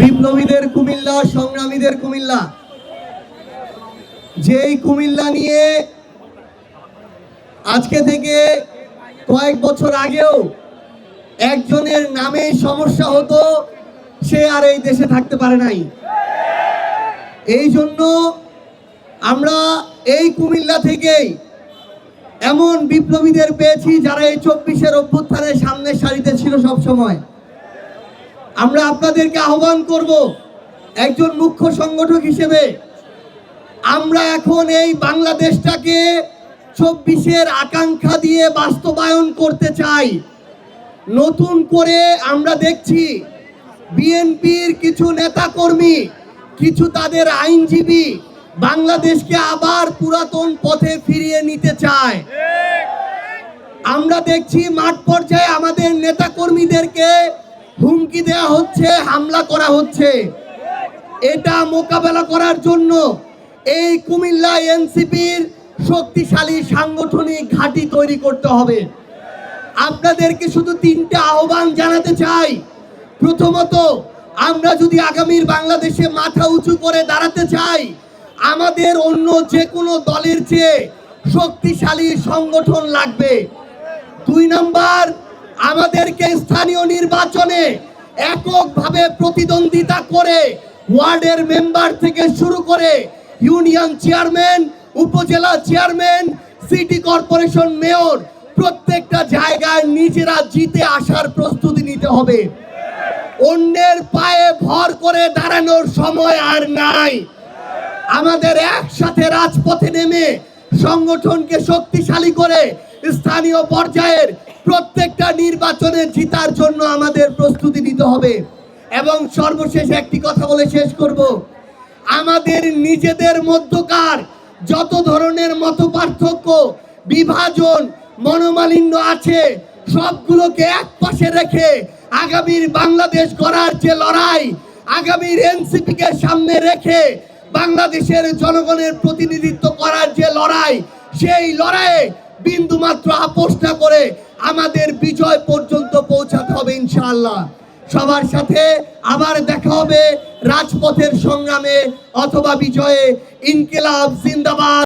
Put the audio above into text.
বিপ্লবীদের কুমিল্লা, সংগ্রামীদের কুমিল্লা, যেই কুমিল্লা নিয়ে আজকে থেকে কয়েক বছর আগেও একজনের নামে সমস্যা হতো, সে আর এই দেশে থাকতে পারে নাই। এই জন্য আমরা এই কুমিল্লা থেকেই এমন বিপ্লবীদের পেয়েছি যারা এই 24-এর অভ্যুত্থানের সামনের সারিতে ছিল সব সময়। আমরা আপনাদেরকে আহ্বান করব, একজন মুখ্য সংগঠক হিসেবে আমরা এখন এই বাংলাদেশটাকে 24-এর আকাঙ্ক্ষা দিয়ে বাস্তবায়ন করতে চাই। নতুন করে আমরা দেখছি বিএনপির কিছু নেতাকর্মী, কিছু তাদের আইনজীবী বাংলাদেশকে আবার পুরাতন পথে ফিরিয়ে নিতে চায়। আমরা দেখছি মাঠ পর্যায়ে আমাদের নেতাকর্মীদেরকে হুমকি দেওয়া হচ্ছে, হামলা করা হচ্ছে। এটা মোকাবেলা করার জন্য এই কুমিল্লা এনসিপির শক্তিশালী সাংগঠনিক ঘাঁটি তৈরি করতে হবে। আপনাদেরকে শুধু 3টে আহ্বান জানাতে চাই। প্রথমত, আমরা যদি আগামীর বাংলাদেশে মাথা উঁচু করে দাঁড়াতে চাই, আমাদের অন্য যে কোনো দলের চেয়ে শক্তিশালী সংগঠন লাগবে। 2 নাম্বার, আমাদেরকে স্থানীয় নির্বাচনে এককভাবে প্রতিদ্বন্দ্বিতা করে ওয়ার্ডের মেম্বার থেকে শুরু করে ইউনিয়ন চেয়ারম্যান, উপজেলা চেয়ারম্যান, সিটি কর্পোরেশন মেয়র প্রত্যেকটা জায়গায় নিজেরা জিতে আসার প্রস্তুতি নিতে হবে। অন্যের পায়ে ভর করে দাঁড়ানোর সময় আর নাই। আমাদের একসাথে রাজপথে নেমে সংগঠনকে শক্তিশালী করে স্থানীয় পর্যায়ের প্রত্যেকটা নির্বাচনে জিতার জন্য আমাদের প্রস্তুতি নিতে হবে। এবং সর্বশেষ একটি কথা বলে শেষ করব, আমাদের নিজেদের মধ্যকার যত ধরনের মতপার্থক্য, বিভাজন, মনোমালিন্য আছে সবগুলোকে একপাশে রেখে আগামীর বাংলাদেশ গড়ার যে লড়াই, আগামীর এনসিপিকে সামনে রেখে বাংলাদেশের জনগণের প্রতিনিধিত্ব করার যে লড়াই, সেই লড়াইয়ে বিন্দুমাত্র আপোষ না করে আমাদের বিজয় পর্যন্ত পৌঁছাতে হবে ইনশাআল্লাহ। সবার সাথে আবার দেখা হবে রাজপথের সংগ্রামে অথবা বিজয়ে। ইনকিলাব জিন্দাবাদ।